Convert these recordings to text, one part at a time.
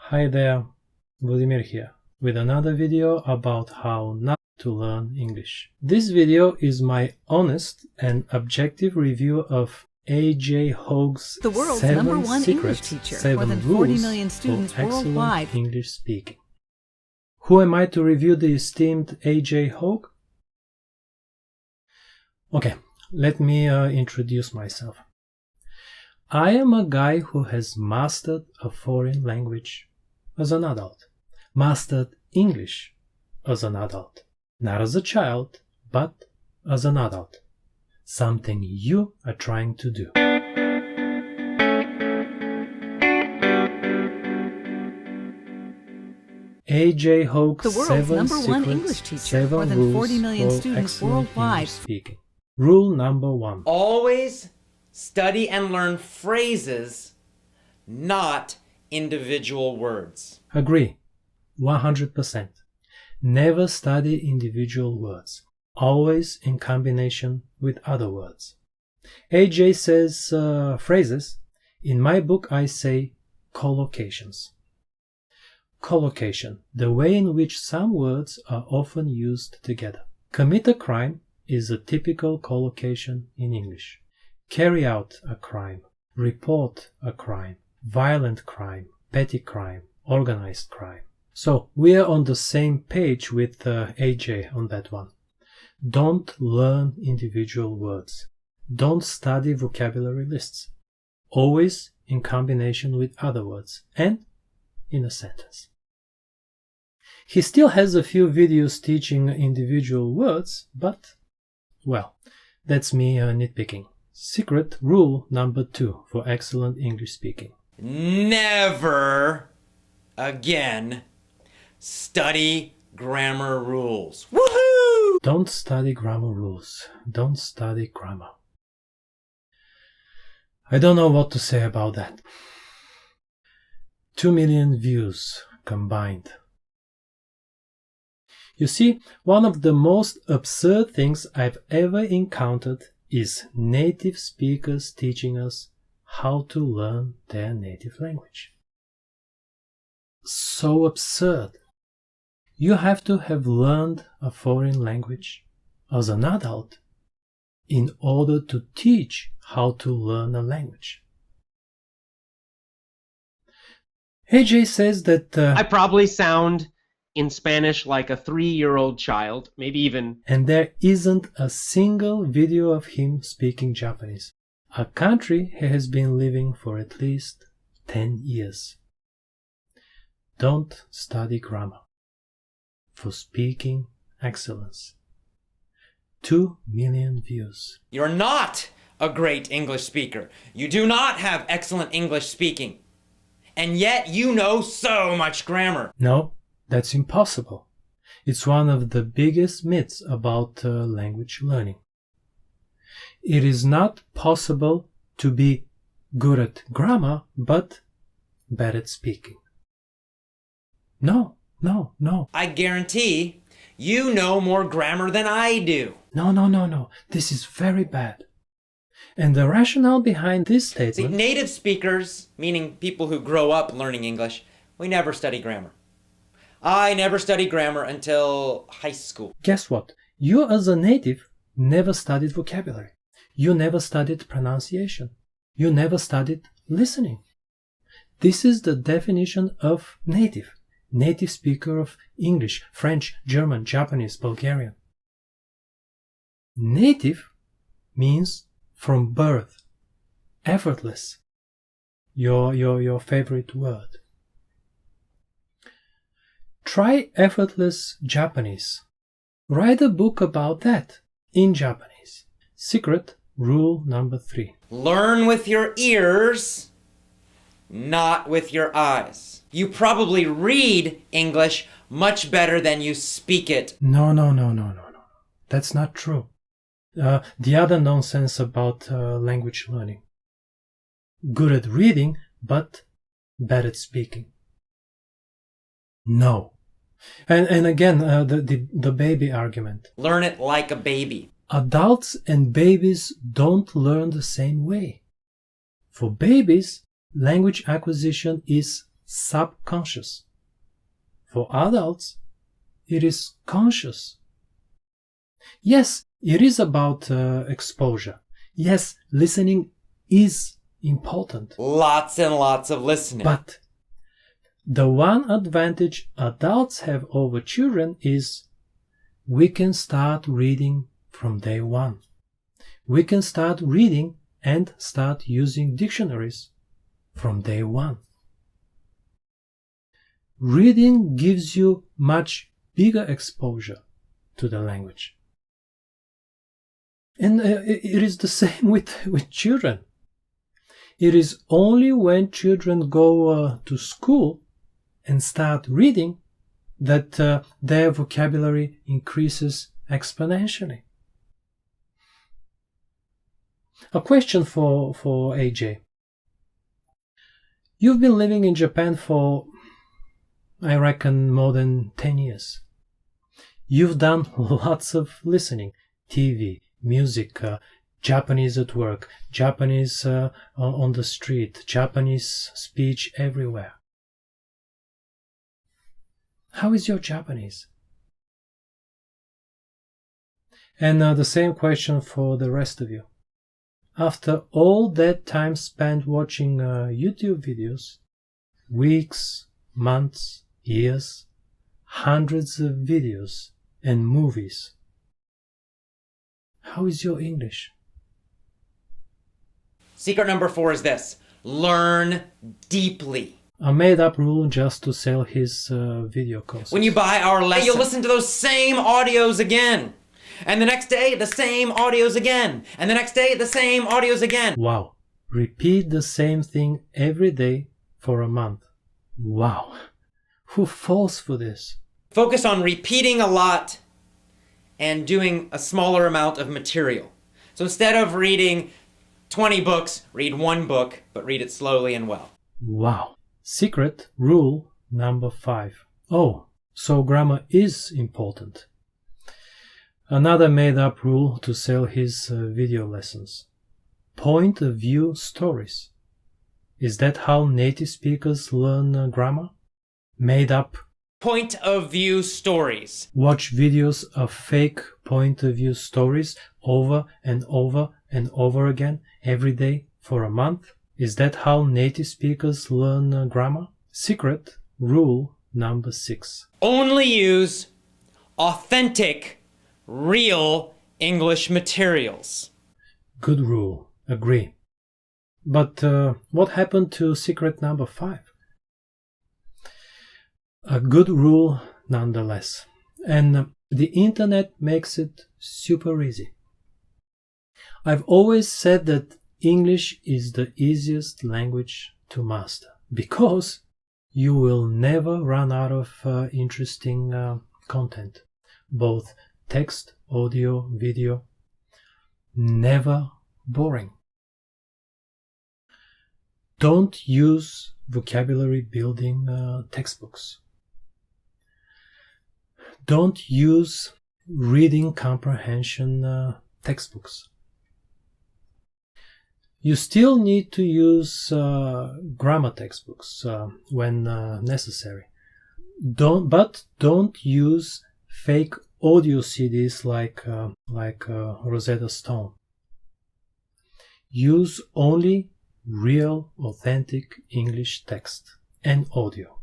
Hi there, Vladimir here, with another video about how not to learn English. This video is my honest and objective review of AJ Hoge's the world's 7 #1 secrets, English teacher. 7 More than rules 40 million students for excellent worldwide. English speaking. Who am I to review the esteemed AJ Hoge? Okay, let me introduce myself. I am a guy who has mastered a foreign language as an adult, mastered English as an adult, not as a child, but as an adult, something you are trying to do. AJ Hoge's The world's 7 #1 secrets, English teacher. 7 More than rules 40 million for students excellent worldwide. English speaking. Rule number 1. Always study and learn phrases, not individual words. Agree, 100%. Never study individual words, always in combination with other words. AJ says phrases. In my book I say collocations. Collocation, the way in which some words are often used together. Commit a crime is a typical collocation in English. Carry out a crime, report a crime, violent crime, petty crime, organized crime. So we are on the same page with AJ on that one. Don't learn individual words. Don't study vocabulary lists. Always in combination with other words and in a sentence. He still has a few videos teaching individual words, but, well, that's me nitpicking. Secret rule number 2 for excellent English speaking. Never again study grammar rules. Woohoo! Don't study grammar rules. Don't study grammar. I don't know what to say about that. 2 million views combined. You see, one of the most absurd things I've ever encountered is native speakers teaching us how to learn their native language. So absurd. You have to have learned a foreign language as an adult in order to teach how to learn a language. AJ says that I probably sound in Spanish like a 3-year-old child, maybe even. And there isn't a single video of him speaking Japanese, a country he has been living for at least 10 years. Don't study grammar for speaking excellence. 2 million views. You're not a great English speaker. You do not have excellent English speaking. And yet you know so much grammar. No, that's impossible. It's one of the biggest myths about language learning. It is not possible to be good at grammar, but bad at speaking. No. I guarantee you know more grammar than I do. No. This is very bad. And the rationale behind this See, statement... native speakers, meaning people who grow up learning English, we never study grammar. I never studied grammar until high school. Guess what? You as a native never studied vocabulary. You never studied pronunciation. You never studied listening. This is the definition of native. Native speaker of English, French, German, Japanese, Bulgarian. Native means from birth. Effortless. Your favorite word. Try effortless Japanese. Write a book about that in Japanese. Secret rule number 3. Learn with your ears, not with your eyes. You probably read English much better than you speak it. No. That's not true. The other nonsense about language learning. Good at reading, but bad at speaking. No. And again, the baby argument. Learn it like a baby. Adults and babies don't learn the same way. For babies, language acquisition is subconscious. For adults, it is conscious. Yes, it is about exposure. Yes, listening is important. Lots and lots of listening. But the one advantage adults have over children is we can start reading from day one. We can start reading and start using dictionaries from day one. Reading gives you much bigger exposure to the language. And it is the same with children. It is only when children go to school and start reading that their vocabulary increases exponentially. A question for AJ. You've been living in Japan for, I reckon, more than 10 years. You've done lots of listening, TV, music, Japanese at work, Japanese on the street, Japanese speech everywhere. How is your Japanese? And the same question for the rest of you. After all that time spent watching YouTube videos, weeks, months, years, hundreds of videos and movies, how is your English? Secret number 4 is this: learn deeply. A made-up rule just to sell his video courses. When you buy our lesson, you'll listen to those same audios again. And the next day, the same audios again. And the next day, the same audios again. Wow. Repeat the same thing every day for a month. Wow. Who falls for this? Focus on repeating a lot and doing a smaller amount of material. So instead of reading 20 books, read 1 book, but read it slowly and well. Wow. Secret rule number 5. Oh, so grammar is important. Another made-up rule to sell his video lessons. Point of view stories. Is that how native speakers learn grammar? Made up point of view stories. Watch videos of fake point of view stories over and over and over again every day for a month. Is that how native speakers learn grammar? Secret rule number 6. Only use authentic, real English materials. Good rule. Agree. But what happened to secret number 5? A good rule nonetheless. And the internet makes it super easy. I've always said that English is the easiest language to master because you will never run out of interesting content, both text, audio, video. Never boring. Don't use vocabulary building textbooks. Don't use reading comprehension textbooks. You still need to use grammar textbooks when necessary. But don't use fake audio CDs like Rosetta Stone. Use only real, authentic English text and audio.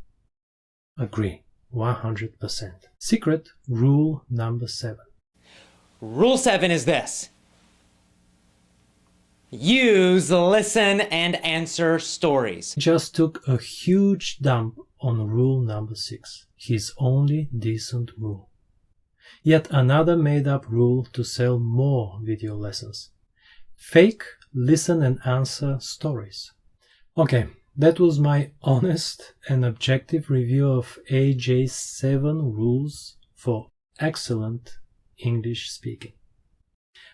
Agree, 100%. Secret rule number 7. Rule 7 is this: use, listen, and answer stories. Just took a huge dump on rule number 6, his only decent rule. Yet another made-up rule to sell more video lessons. Fake, listen and answer stories. Okay, that was my honest and objective review of AJ's 7 rules for excellent English speaking.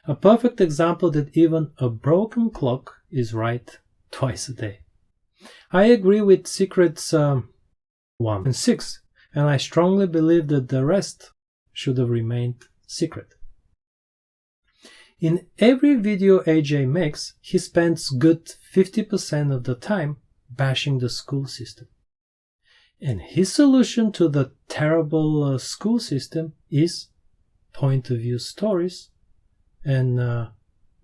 A perfect example that even a broken clock is right twice a day. I agree with secrets 1 and 6, and I strongly believe that the rest should have remained secret. In every video AJ makes, he spends good 50% of the time bashing the school system. And his solution to the terrible school system is point of view stories and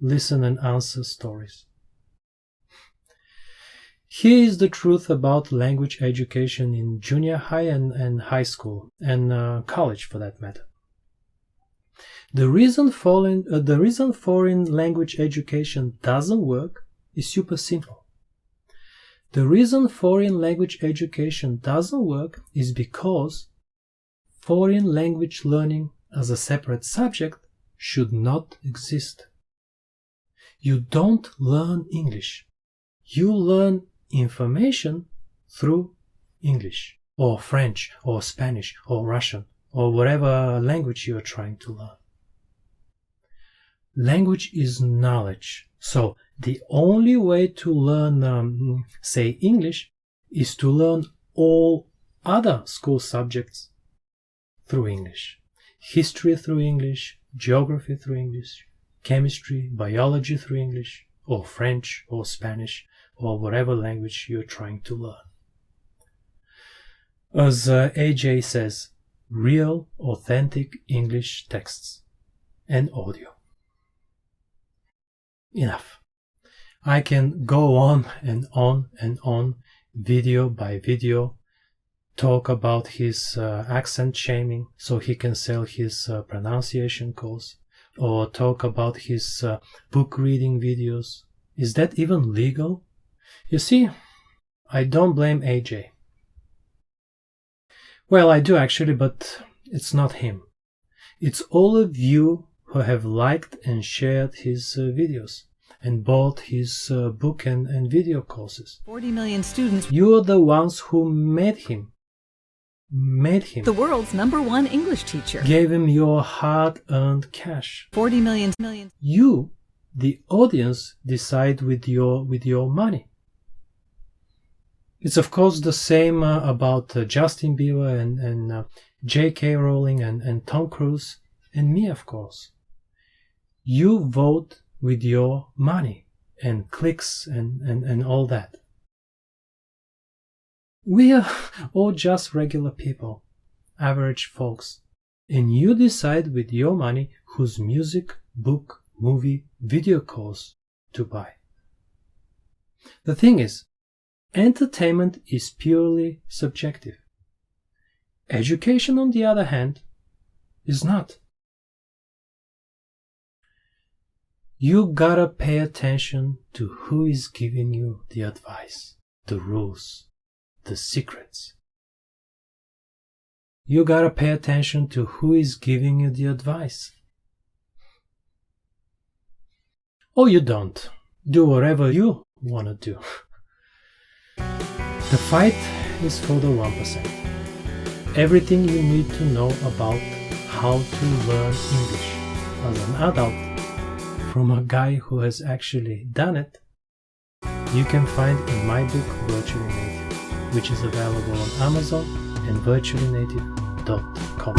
listen and answer stories. Here is the truth about language education in junior high and high school, and college for that matter. The reason foreign language education doesn't work is super simple. The reason foreign language education doesn't work is because foreign language learning as a separate subject should not exist. You don't learn English. You learn information through English, or French, or Spanish, or Russian, or whatever language you are trying to learn. Language is knowledge. So the only way to learn, say, English is to learn all other school subjects through English. History through English, geography through English, chemistry, biology through English, or French, or Spanish, or whatever language you're trying to learn. As AJ says, real, authentic English texts and audio. Enough. I can go on and on and on, video by video, talk about his accent shaming so he can sell his pronunciation course, or talk about his book reading videos. Is that even legal? You see, I don't blame AJ. Well, I do actually, but it's not him. It's all of you who have liked and shared his videos and bought his book and video courses. 40 million students. You are the ones who made him. The world's #1 English teacher. Gave him your hard-earned cash. 40 million. You, the audience, decide with your money. It's of course the same about Justin Bieber and J.K. Rowling and Tom Cruise and me, of course. You vote with your money and clicks and all that. We are all just regular people, average folks, and you decide with your money whose music, book, movie, video course to buy. The thing is, entertainment is purely subjective. Education, on the other hand, is not. You gotta pay attention to who is giving you the advice, the rules, the secrets. You gotta pay attention to who is giving you the advice. Or you don't. Do whatever you wanna do. The fight is for the 1%. Everything you need to know about how to learn English as an adult from a guy who has actually done it, you can find in my book Virtually Native, which is available on Amazon and virtuallynative.com.